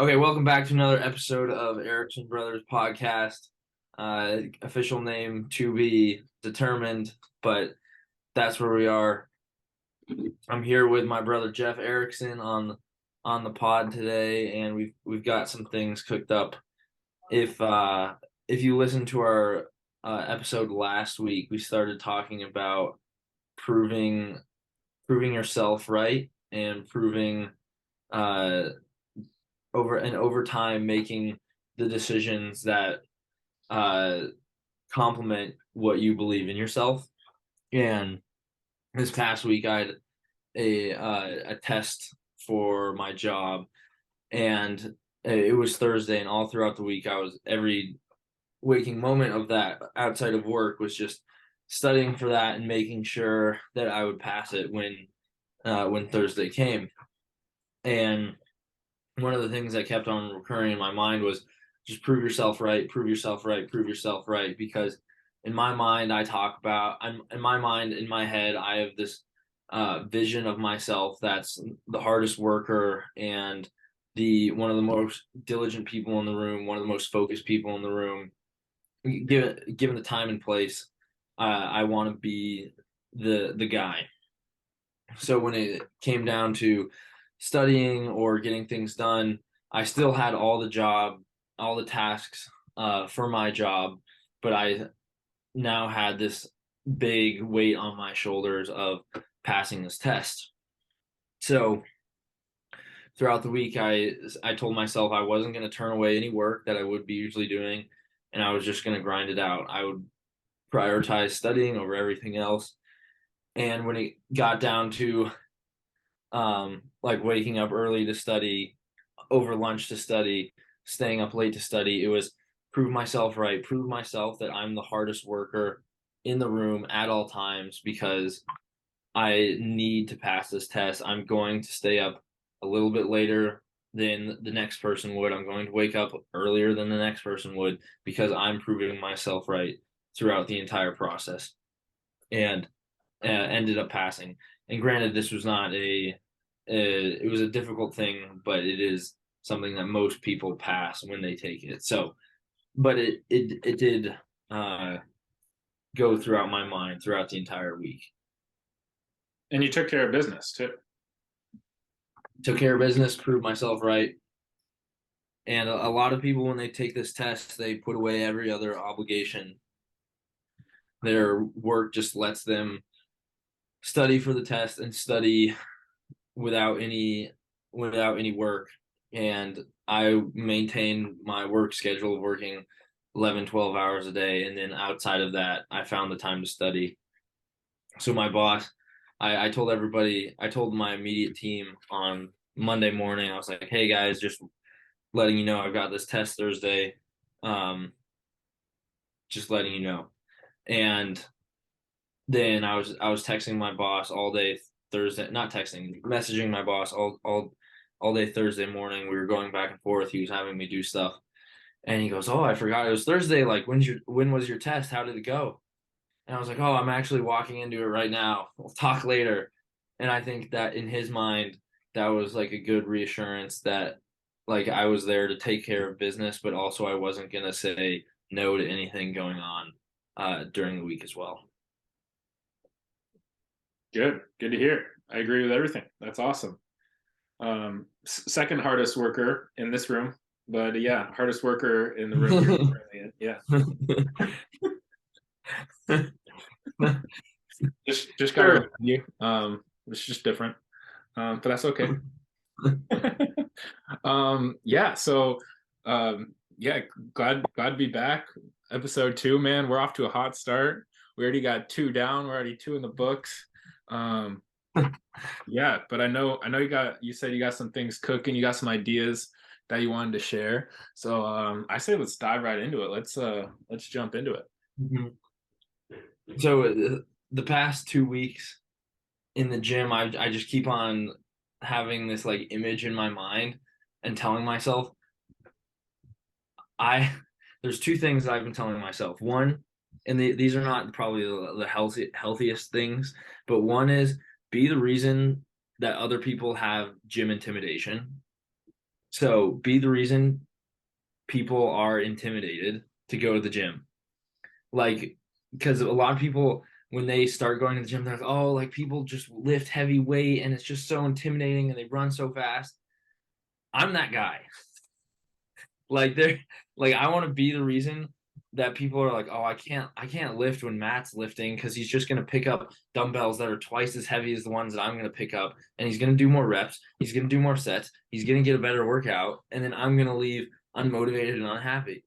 Okay, welcome back to another episode of Erickson Brothers podcast. Official name to be determined, but that's where we are. I'm here with my brother Jeff Erickson on the pod today, and we've got some things cooked up. If you listened to our episode last week, we started talking about proving proving yourself right and proving uh over time making the decisions that uh complement what you believe in yourself. And this past week I had a test for my job, and it was Thursday, and all throughout the week I was every waking moment of that outside of work was just studying for that and making sure that I would pass it when Thursday came. And one of the things that kept on recurring in my mind was just prove yourself right, prove yourself right, prove yourself right. Because in my mind, in my head, I have this vision of myself that's the hardest worker and the one of the most diligent people in the room, one of the most focused people in the room. Given the time and place, I want to be the guy. So when it came down to studying or getting things done, I still had all the tasks for my job, but I now had this big weight on my shoulders of passing this test. So throughout the week, I told myself I wasn't going to turn away any work that I would be usually doing, and I was just going to grind it out. I would prioritize studying over everything else. And when it got down to like waking up early to study, over lunch to study, staying up late to study. It was prove myself right, prove myself that I'm the hardest worker in the room at all times because I need to pass this test. I'm going to stay up a little bit later than the next person would. I'm going to wake up earlier than the next person would because I'm proving myself right throughout the entire process. And ended up passing. And granted, this was not it was a difficult thing, but it is something that most people pass when they take it. So, but it did uh, go throughout my mind throughout the entire week. And you took care of business too. Took care of business, proved myself right. And a lot of people, when they take this test, they put away every other obligation. Their work just lets them study for the test and study without any work. And I maintained my work schedule of working 11, 12 hours a day, and then outside of that I found the time to study. So my boss, I told everybody, I told my immediate team on Monday morning, I was like, hey guys, just letting you know I've got this test Thursday, just letting you know. And then I was texting my boss all day Thursday, not texting, messaging my boss all day Thursday morning. We were going back and forth. He was having me do stuff, and he goes, "Oh, I forgot it was Thursday. Like, when was your test? How did it go?" And I was like, "Oh, I'm actually walking into it right now. We'll talk later." And I think that in his mind, that was like a good reassurance that like I was there to take care of business, but also I wasn't gonna say no to anything going on during the week as well. Good to hear. I agree with everything. That's awesome. Second hardest worker in this room, but yeah, hardest worker in the room you're currently in. Yeah, just gotta Sure. remind you. It's just different, but that's okay. Yeah. So, yeah, glad to be back. Episode 2, man. We're off to a hot start. We already got 2 down. We're already 2 in the books. Um, yeah, but I know you said you got some things cooking. You got some ideas that you wanted to share. So, I say let's dive right into it. Let's jump into it. Mhm. So the past 2 weeks in the gym, I just keep on having this like image in my mind and telling myself I there's two things that I've been telling myself. One, and these are not probably the healthiest things, but one is be the reason that other people have gym intimidation. So be the reason people are intimidated to go to the gym. Like, because a lot of people, when they start going to the gym, they're like, oh, like people just lift heavy weight and it's just so intimidating and they run so fast. I'm that guy. Like they're like I want to be the reason that people are like, oh, I can't lift when Matt's lifting because he's just gonna pick up dumbbells that are twice as heavy as the ones that I'm gonna pick up, and he's gonna do more reps, he's gonna do more sets, he's gonna get a better workout, and then I'm gonna leave unmotivated and unhappy.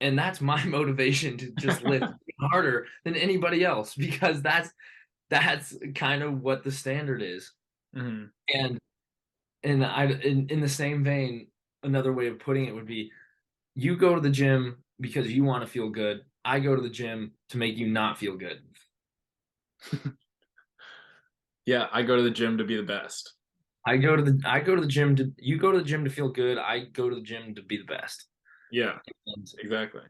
And that's my motivation to just lift harder than anybody else because that's kind of what the standard is. Hmm. And in the same vein, another way of putting it would be you go to the gym because you want to feel good. I go to the gym to make you not feel good. Yeah, I go to the gym to be the best. I go to the gym to you go to the gym to feel good. I go to the gym to be the best. Yeah, And exactly.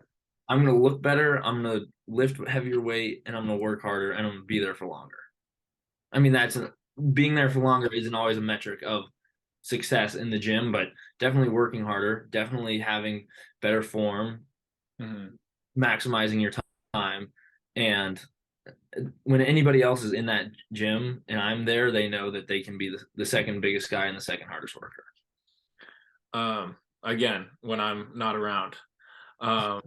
I'm gonna look better. I'm gonna lift heavier weight, and I'm gonna work harder, and I'm gonna be there for longer. I mean, being there for longer isn't always a metric of success in the gym, but definitely working harder, definitely having better form, Hmm. maximizing your time, and when anybody else is in that gym and I'm there, they know that they can be the second biggest guy and the second hardest worker. Again, when I'm not around. Um,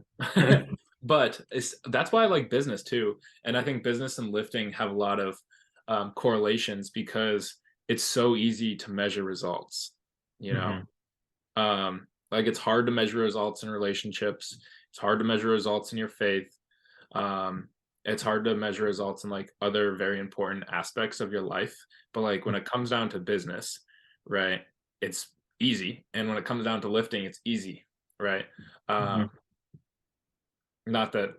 but that's why I like business too. And I think business and lifting have a lot of correlations because it's so easy to measure results. You know, Hmm. like it's hard to measure results in relationships. It's hard to measure results in your faith. Um, it's hard to measure results in like other very important aspects of your life. But like when it comes down to business, right, it's easy. And when it comes down to lifting, it's easy, right? Hmm. Um, not that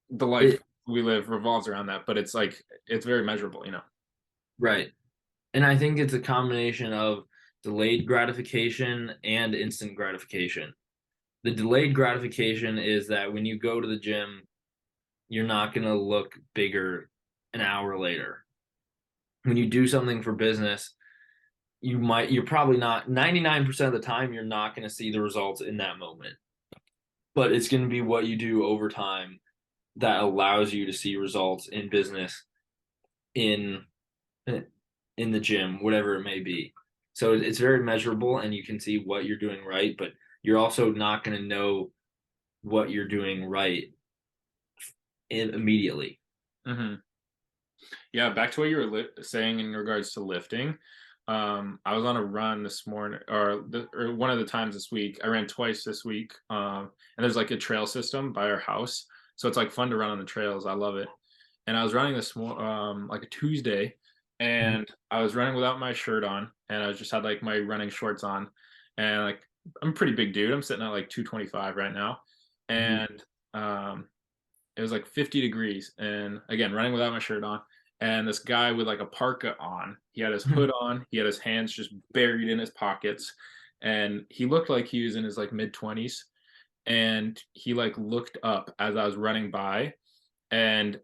the life It, we live revolves around that, but it's like it's very measurable, right. And I think it's a combination of delayed gratification and instant gratification. The delayed gratification is that when you go to the gym, you're not going to look bigger an hour later. When you do something for business, you're probably not 99% of the time, you're not going to see the results in that moment, but it's going to be what you do over time that allows you to see results in business in in the gym, whatever it may be. So it's very measurable and you can see what you're doing right, but you're also not going to know what you're doing right immediately. Hmm. Yeah, back to what you were saying in regards to lifting. I was on a run this morning, or one of the times this week. I ran twice this week, and there's like a trail system by our house, so it's like fun to run on the trails. I love it. And I was running like a Tuesday, and I was running without my shirt on, and I just had like my running shorts on, and like I'm a pretty big dude. I'm sitting at like 225 right now, Mhm. and it was like 50 degrees, and again running without my shirt on, and this guy with like a parka on, he had his hood on, he had his hands just buried in his pockets, and he looked like he was in his like mid 20s, and he like looked up as I was running by, and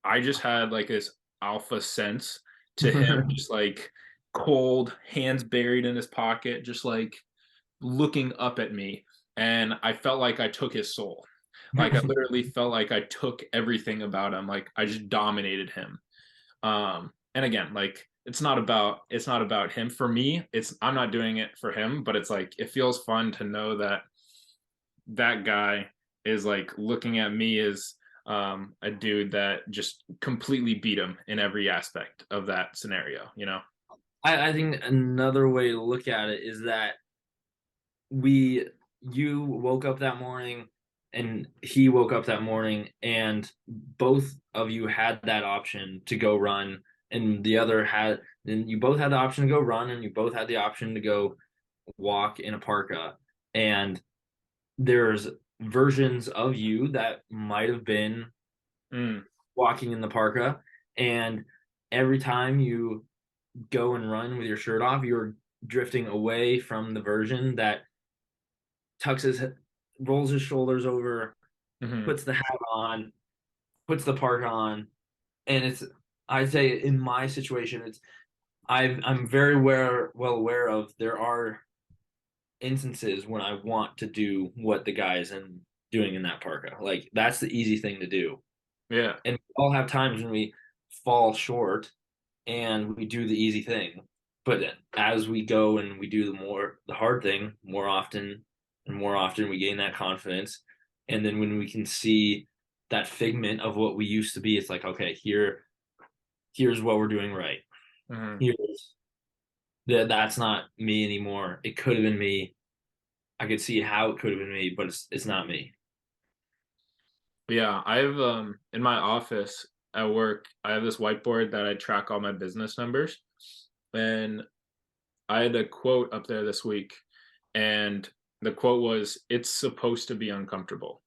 I just had like this alpha sense to him, just like cold hands buried in his pocket, just like looking up at me, and I felt like I took his soul. Like I literally felt like I took everything about him. Like I just dominated him. And again, like it's not about him. For me, it's I'm not doing it for him, but it's like it feels fun to know that that guy is like looking at me as a dude that just completely beat him in every aspect of that scenario. I think another way to look at it is that we you woke up that morning and he woke up that morning and both of you had that option to go run and the other had then you both had the option to go run and you both had the option to go walk in a parka and there's versions of you that might have been Mm, walking in the parka and every time you go and run with your shirt off you're drifting away from the version that tucks his rolls his shoulders over, hmm. puts the hat on, puts the park on, and it's I'd say in my situation I'm very well aware of there are instances when I want to do what the guy is doing in that parka. Like that's the easy thing to do. Yeah. And we all have times when we fall short and we do the easy thing. But as we go and we do the hard thing more often and more often, we gain that confidence. And then when we can see that figment of what we used to be, it's like, okay, here's what we're doing right. Hmm. Here's that's not me anymore. It could have been me. I could see how it could have been me, but it's not me. Yeah, I've in my office at work, I have this whiteboard that I track all my business numbers. And I had a quote up there this week, and the quote was, "It's supposed to be uncomfortable."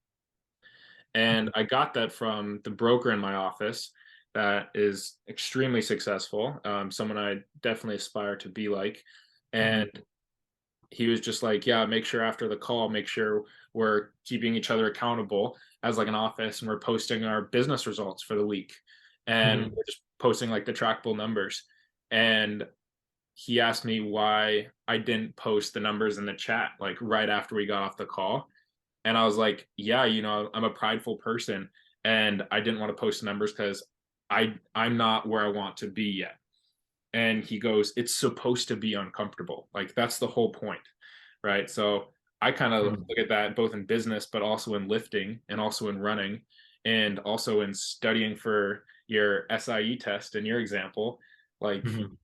And I got that from the broker in my office that is extremely successful, someone I definitely aspire to be like. Mhm. And he was just like, "Yeah, make sure after the call, make sure we're keeping each other accountable as like an office, and we're posting our business results for the week, and Mhm. we're just posting like the trackable numbers." And he asked me why I didn't post the numbers in the chat like right after we got off the call. And I was like, yeah, I'm a prideful person, and I didn't want to post the numbers because I'm not where I want to be yet. And he goes, "It's supposed to be uncomfortable. Like that's the whole point." Right. So I kind of Mhm. look at that both in business, but also in lifting and also in running and also in studying for your SIE test in your example. Like Mhm.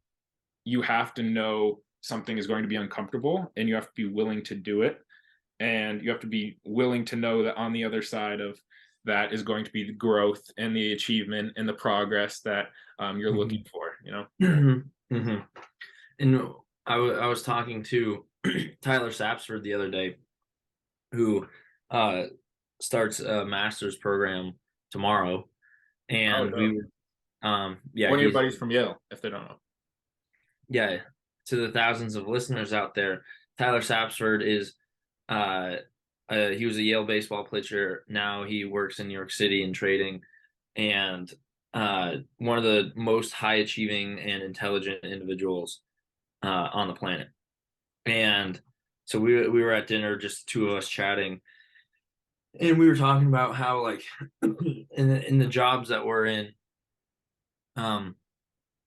you have to know something is going to be uncomfortable and you have to be willing to do it. And you have to be willing to know that on the other side of that is going to be the growth and the achievement and the progress that you're looking Mhm. for, you know? Mhm. Mhm. And I was talking to Tyler Sapsford the other day, who uh, starts a master's program tomorrow, Oh, and no. yeah, One of your he's buddies from Yale, if they don't know. yeah, to the thousands of listeners out there, Tyler Sapsford is uh, he was a Yale baseball pitcher. Now he works in New York City in trading, and one of the most high achieving and intelligent individuals on the planet. And so we were at dinner, just two of us chatting, and we were talking about how like in the jobs that we're in, um,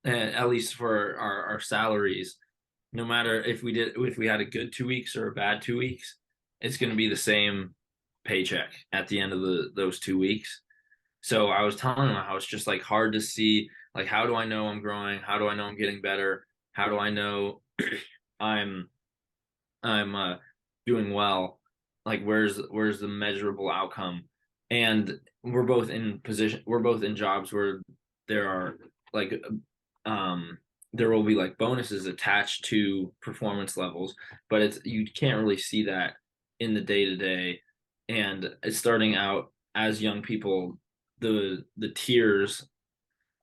at least for our salaries, no matter if we had a good 2 weeks or a bad 2 weeks, it's going to be the same paycheck at the end of those 2 weeks. So I was telling him how it's just like hard to see, like, how do I know I'm growing? How do I know I'm getting better? How do I know I'm I'm doing well? Like, where's the measurable outcome? And we're both in jobs where there are like um there will be like bonuses attached to performance levels, but it's you can't really see that in the day to day. And it's starting out as young people, the tiers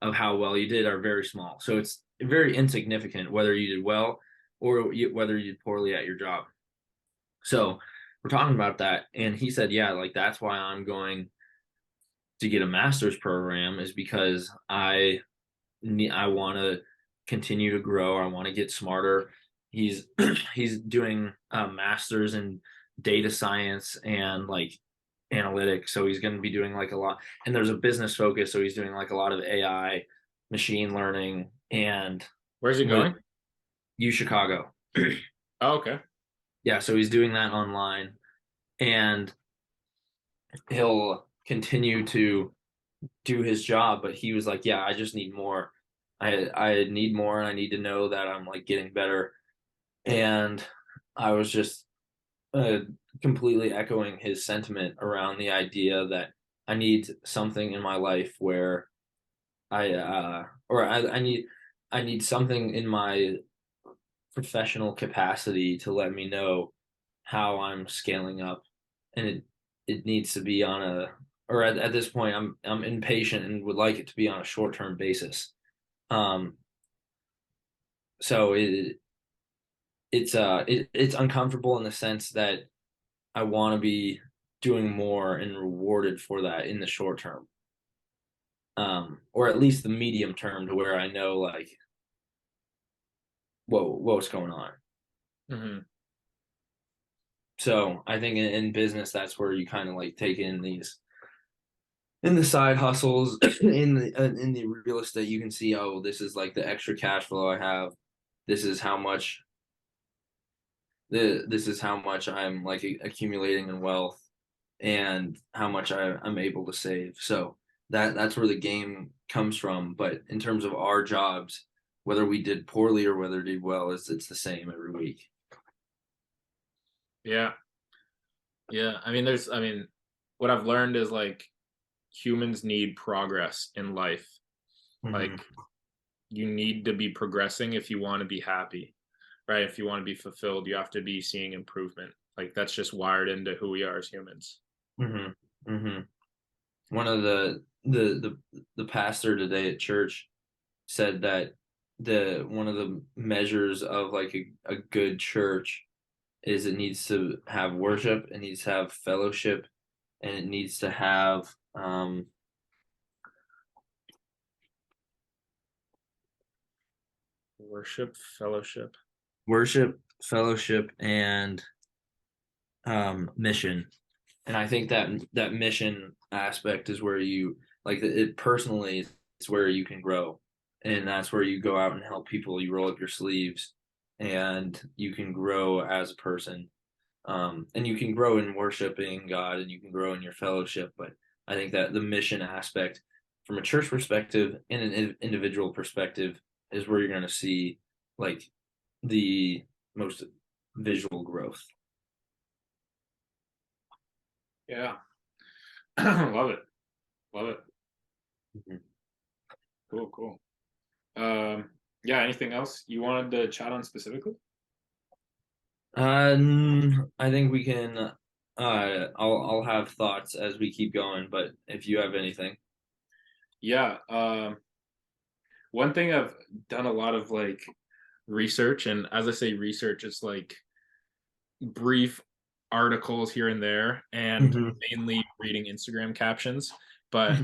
of how well you did are very small. So it's very insignificant whether you did well or whether you did poorly at your job. So we're talking about that, and he said, "Yeah, like that's why I'm going to get a master's program is because I want to continue to grow. I want to get smarter." He's he's doing a master's in data science and like analytics, so he's going to be doing like a lot. And there's a business focus, so he's doing like a lot of AI, machine learning, and Where's he with going? U Chicago. Oh, okay. Yeah, so he's doing that online, and he'll continue to do his job. But he was like, "Yeah, I just need more. I need more, and I need to know that I'm like getting better." And I was just uh, completely echoing his sentiment around the idea that I need something in my life where I need something in my professional capacity to let me know how I'm scaling up, and it needs to be on a or at this point I'm impatient and would like it to be on a short term basis. Um, so it's uncomfortable in the sense that I want to be doing more and rewarded for that in the short term, or at least the medium term, to where I know like what's going on. Hmm. So I think in business, that's where you kind of like take in the side hustles, in the real estate, you can see, oh, this is like the extra cash flow I have. This is how much this is how much I'm like accumulating in wealth and how much I'm able to save. So that's where the game comes from. But in terms of our jobs, whether we did poorly or whether we did well, it's the same every week. Yeah. Yeah. I mean, what I've learned is like humans need progress in life. Like Hmm. you need to be progressing if you want to be happy, right? If you want to be fulfilled, you have to be seeing improvement. Like that's just wired into who we are as humans. Hmm. Hmm. One of the pastor today at church said that the one of the measures of like a good church is it needs to have worship, it needs to have fellowship, and it needs to have Worship, fellowship. worship, fellowship, and mission. And I think that that mission aspect is where you like it personally. It's where you can grow, and that's where you go out and help people. You roll up your sleeves, and you can grow as a person. And you can grow in worshiping God, and you can grow in your fellowship. But I think that the mission aspect, from a church perspective and an individual perspective, is where you're going to see like the most visual growth. Yeah. Love it. Love it. Mhm. Cool, cool. Yeah, anything else you wanted to chat on specifically? I think we can. I'll have thoughts as we keep going, but if you have anything. Yeah. One thing I've done a lot of like research, and as I say research, it's like brief articles here and there, and Hmm. mainly reading Instagram captions. But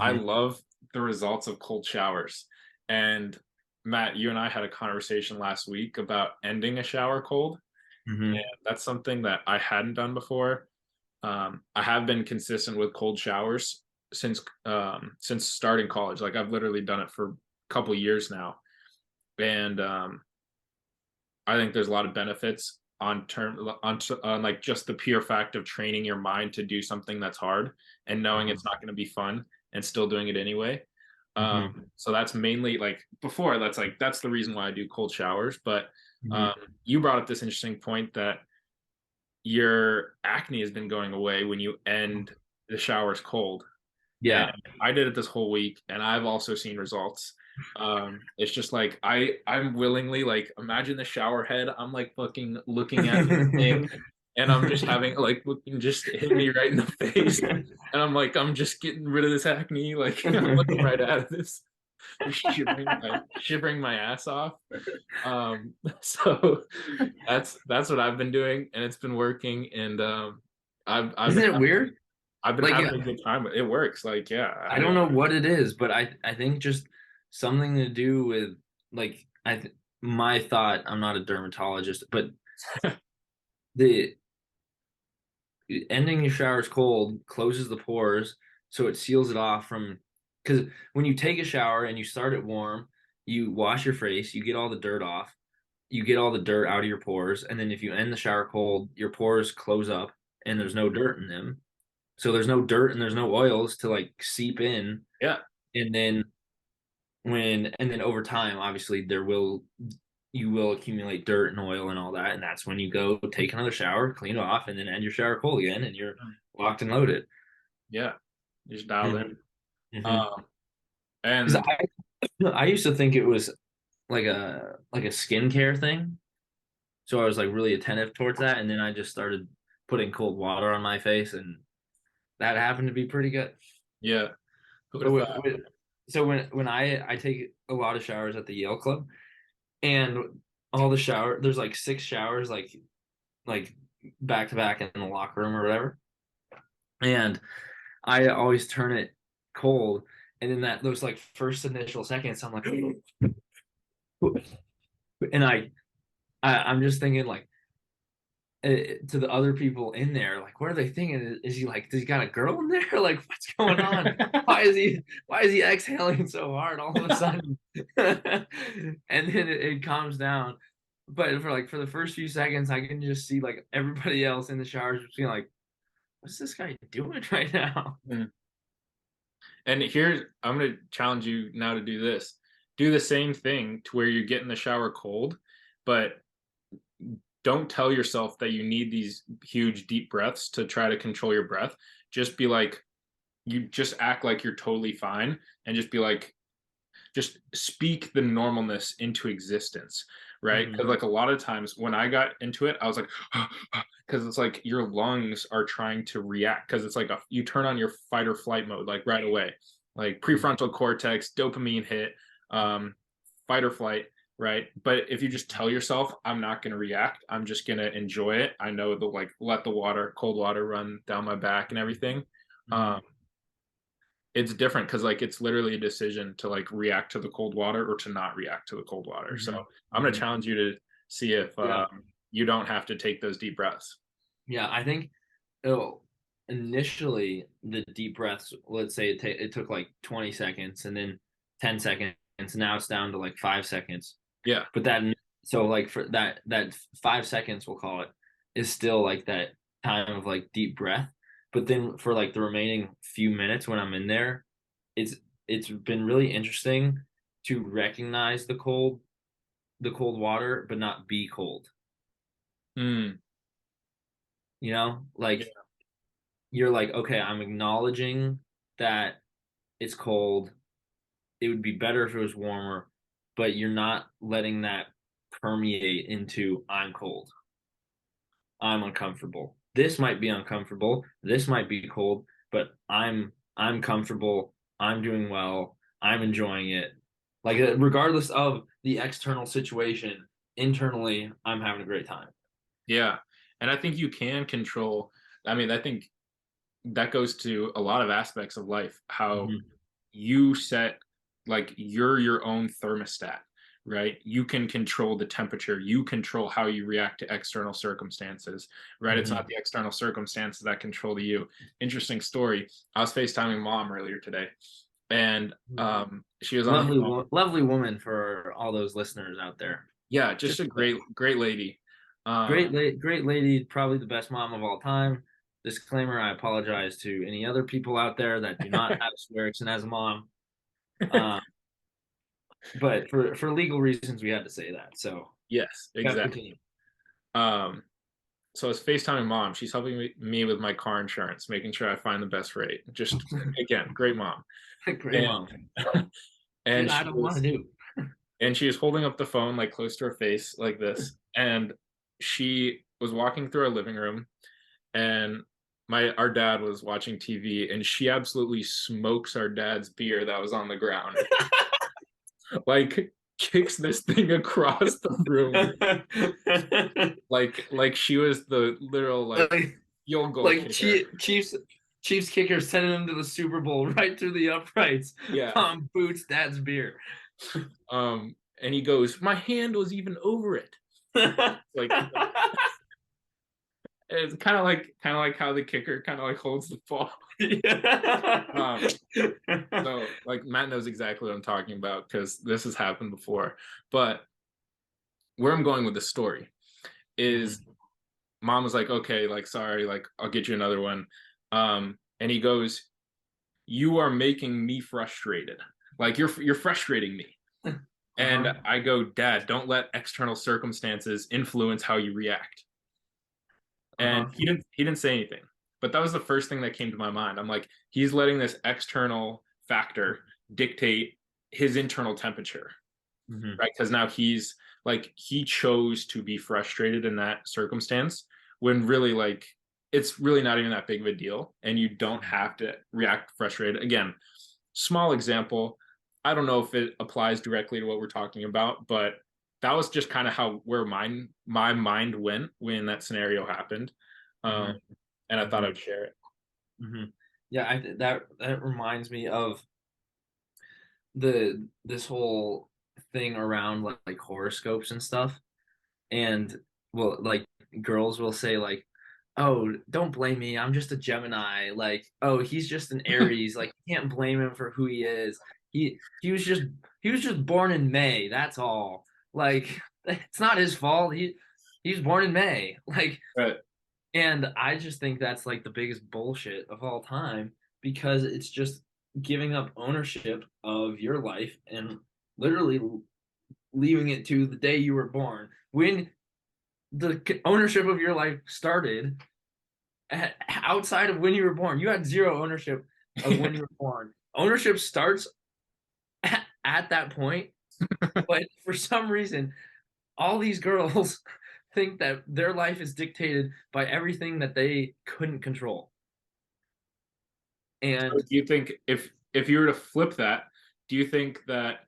I Hmm. love the results of cold showers. And Matt, you and I had a conversation last week about ending a shower cold. And Hmm. that's something that I hadn't done before. I have been consistent with cold showers since starting college. Like I've literally done it for a couple years now, and I think there's a lot of benefits on like just the pure fact of training your mind to do something that's hard and knowing it's not going to be fun and still doing it anyway. Hmm. So that's mainly like before that's the reason why I do cold showers. But Hmm. um, you brought up this interesting point that your acne has been going away when you end the showers cold. And Yeah. I did it this whole week, and I've also seen results. It's just like I'm willingly like imagine the shower head. I'm like fucking looking at this thing, and I'm just having like looking just hit me right in the face, and I'm like I'm just getting rid of this acne. Like I'm looking right at this, just shivering my ass off. So that's what I've been doing, and it's been working, and I've Isn't been it weird? I've been Like, having a good time. It works. Like, yeah, I don't know what it is, but I think just something to do with like my thought. I'm not a dermatologist, but the ending your showers cold closes the pores, so it seals it off from. Because when you take a shower and you start it warm, you wash your face, you get all the dirt off, you get all the dirt out of your pores, and then if you end the shower cold, your pores close up and there's no dirt in them. So there's no dirt and there's no oils to like seep in. yeah, And then and then over time, obviously you will accumulate dirt and oil and all that, and that's when you go take another shower, clean it off, and then end your shower cold again, and you're locked and loaded. yeah, just dialed in. Hmm. Hmm. Um, Because and I used to think it was like a skincare thing, so I was like really attentive towards that, and then I just started putting cold water on my face, and that happened to be pretty good. yeah, who would So have when, thought? so when I take a lot of showers at the Yale Club, and all the shower there's like six showers like back to back in the locker room or whatever, and I always turn it cold, and in that those like first initial seconds, I'm like, and I'm just thinking like to the other people in there, like, what are they thinking? Is he like, does he got a girl in there? Like, what's going on? Why is he exhaling so hard all of a sudden? And then it calms down. But for the first few seconds, I can just see like everybody else in the showers just being like, what's this guy doing right now? Mm. And here's I'm gonna challenge you now to do this. Do the same thing to where you get in the shower cold, but don't tell yourself that you need these huge deep breaths to try to control your breath. Just be like, you just act like you're totally fine and just be like, just speak the normalness into existence, right? Hmm. Because like a lot of times when I got into it, I was like, because it's like your lungs are trying to react, because it's like you turn on your fight or flight mode like right away, like prefrontal cortex, dopamine hit, um, fight or flight, right? But if you just tell yourself, I'm not going to react, I'm just going to enjoy it. I know the like let the water, cold water run down my back and everything. Hmm. Um, it's different because like it's literally a decision to like react to the cold water or to not react to the cold water. So Hmm. I'm going to Hmm. challenge you to see if Yeah. you don't have to take those deep breaths. Yeah. I think, oh, initially the deep breaths, let's say it took like 20 seconds and then 10 seconds. Now it's down to like 5 seconds. Yeah. But so like for that 5 seconds, we'll call it, is still like that time of like deep breath. But then for like the remaining few minutes when I'm in there, it's it's been really interesting to recognize the cold water, but not be cold. Mm, You know, yeah. like you're like, okay, I'm acknowledging that it's cold. It would be better if it was warmer, but you're not letting that permeate into I'm cold. I'm uncomfortable. This might be uncomfortable. This might be cold, but I'm comfortable. I'm doing well. I'm enjoying it. Like regardless of the external situation, internally, I'm having a great time. Yeah. And I think you can control. I mean, I think that goes to a lot of aspects of life, how Hmm. you set, like you're your own thermostat, right? You can control the temperature, you control how you react to external circumstances, right? It's not Hmm. the external circumstances that control you. Interesting story. I was FaceTiming mom earlier today, and she was on the phone. Lovely woman for all those listeners out there. Yeah, just Just a the best. great lady. um Great lady, probably the best mom of all time. Disclaimer: I apologize to any other people out there that do not have Erickson as a mom. Um, but for legal reasons, we had to say that. So yes, gotta exactly. continue. um so I was FaceTiming mom. She's helping me with my car insurance, making sure I find the best rate. Just again, great mom. Great And mom. Shit, and I she don't want to was do. holding up the phone like close to her face like this. And she was walking through our living room, and our dad was watching TV, and she absolutely smokes our dad's beer that was on the ground. Like kicks this thing across the room like she was the literal like like field goal like kicker. Chiefs kicker sending him to the Super Bowl right through the uprights. Yeah. Boots dad's beer. And he goes, my hand was even over it. Like it's kind of like how the kicker kind of like holds the ball. um so like Matt knows exactly what I'm talking about because this has happened before. But where I'm going with this story is, Mhm. mom was like, okay, like sorry, like I'll get you another one. And he goes, you are making me frustrated, like you're frustrating me. And Uh-huh. I go, dad, don't let external circumstances influence how you react. And Uh-huh. he didn't say anything, but that was the first thing that came to my mind. I'm like, he's letting this external factor dictate his internal temperature, Hmm. right? Because now he's like, he chose to be frustrated in that circumstance, when really like it's really not even that big of a deal, and you don't have to react frustrated. Again, small example, I don't know if it applies directly to what we're talking about, but that was just kind of how where my mind went when that scenario happened. um, Hmm. and I thought I Hmm. would share it. Hmm. Yeah, that reminds me of this whole thing around like horoscopes and stuff. And well, like girls will say like, "Oh, don't blame me. I'm just a Gemini." Like, "Oh, he's just an Aries. Like, you can't blame him for who he is. He was just he was just born in May. That's all. Like, it's not his fault. He was born in May." Like, Right. and I just think that's like the biggest bullshit of all time because it's just giving up ownership of your life and literally leaving it to the day you were born. When the ownership of your life started outside of when you were born, you had zero ownership of when you were born. Ownership starts at that point, but for some reason, all these girls think that their life is dictated by everything that they couldn't control. So And do you think if you were to flip that, do you think that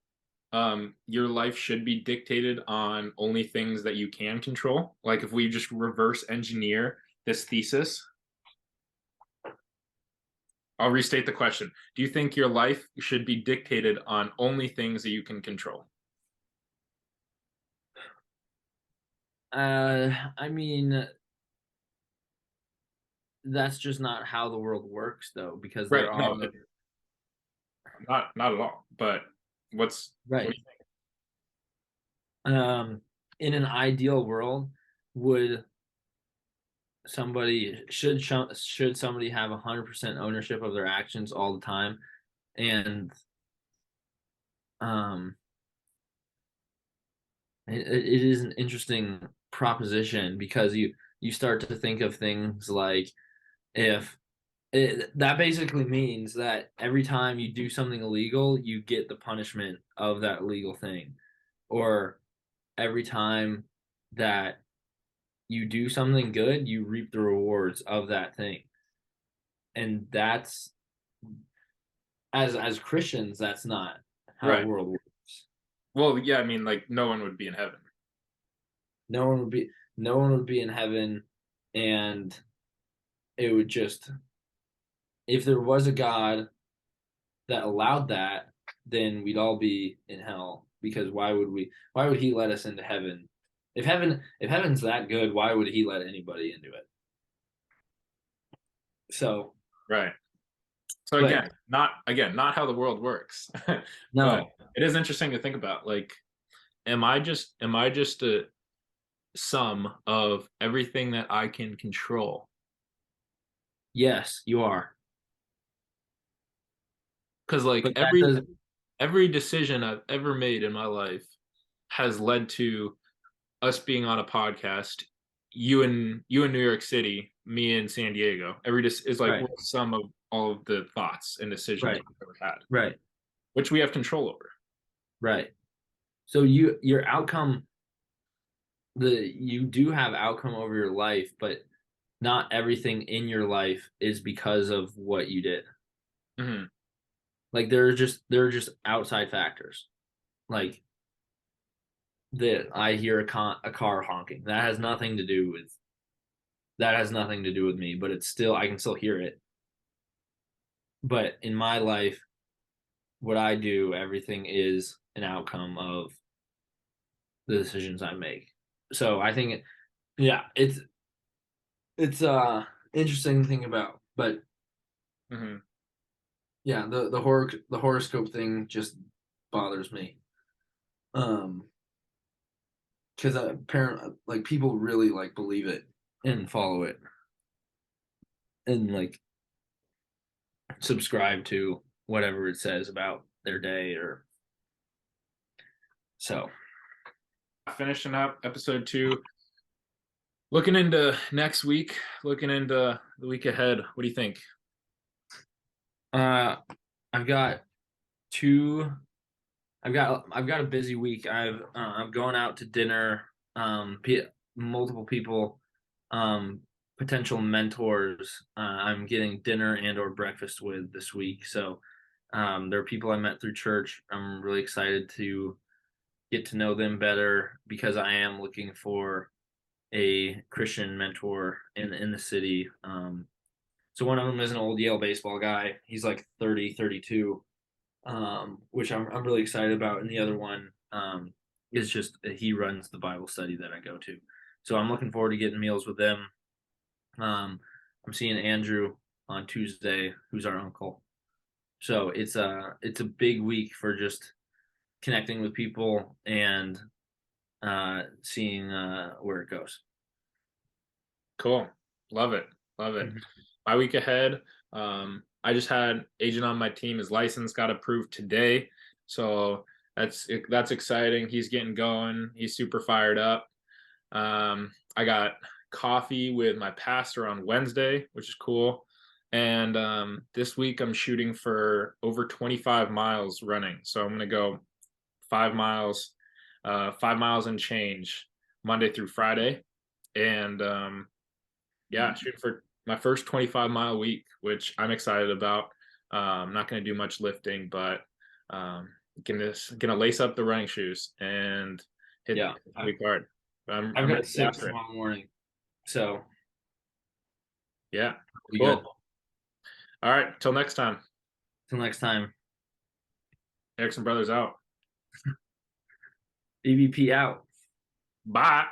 your life should be dictated on only things that you can control? Like if we just reverse engineer this thesis, I'll restate the question. Do you think your life should be dictated on only things that you can control? I mean, that's just not how the world works, though, because Right. there No, are not at all. But what right. do you think? In an ideal world, would should somebody have 100% ownership of their actions all the time? And um, it is an interesting proposition because you start to think of things like if that basically means that every time you do something illegal, you get the punishment of that illegal thing, or every time that you do something good, you reap the rewards of that thing. And that's as Christians, that's not how the Right. world works. Well, yeah, I mean, like no one would be in heaven. No one would be no one would be in heaven, and it would just if there was a God that allowed that, then we'd all be in hell because why would he let us into heaven? If heaven's that good, why would he let anybody into it? So, Right. So but not how the world works. But no. it is interesting to think about. Like, am I just a sum of everything that I can control? Yes, you are. Because like But that does every decision I've ever made in my life has led to us being on a podcast. You in New York City, me in San Diego. Is like we're right, the sum of all of the thoughts and decisions right, we've ever had, right, which we have control over. right. So your outcome you do have outcome over your life, but not everything in your life is because of what you did. Hmm. Like there are just outside factors. Like that I hear a car honking. That has nothing to do with me, but it's still I can still hear it. But in my life, what I do, everything is an outcome of the decisions I make. So I think yeah, it's interesting to think about. But Hmm. yeah, the horoscope thing just bothers me. Um, because apparently, like people really like believe it and follow it and like subscribe to whatever it says about their day or so. Finishing up episode 2, looking into next week, looking into the week ahead. What do you think? Uh, I've got two. I've got a busy week. I'm going out to dinner. Multiple people, um, potential mentors. I'm getting dinner and or breakfast with this week. So, there are people I met through church. I'm really excited to get to know them better because I am looking for a Christian mentor in the city. So one of them is an old Yale baseball guy. He's like 30, 32, which I'm really excited about. And the other one is just he runs the Bible study that I go to. So I'm looking forward to getting meals with them. I'm seeing Andrew on Tuesday, who's our uncle. So it's a big week for just connecting with people and seeing where it goes. Cool. Love it. Love it. Mhm. My week ahead. I just had agent on my team. His license got approved today, so that's exciting. He's getting going. He's super fired up. I got coffee with my pastor on Wednesday, which is cool. And this week I'm shooting for over 25 miles running. So I'm gonna go 5 miles, 5 miles and change Monday through Friday, and yeah, shooting for my first 25-mile week, which I'm excited about. I'm not going to do much lifting, but um, gonna lace up the running shoes and hit Yeah, the week hard. I've I'm got ready to get six after it. tomorrow morning, so Yeah, be good. cool. All right, till next time. Till next time, Erickson Brothers out. BBP out. Bye.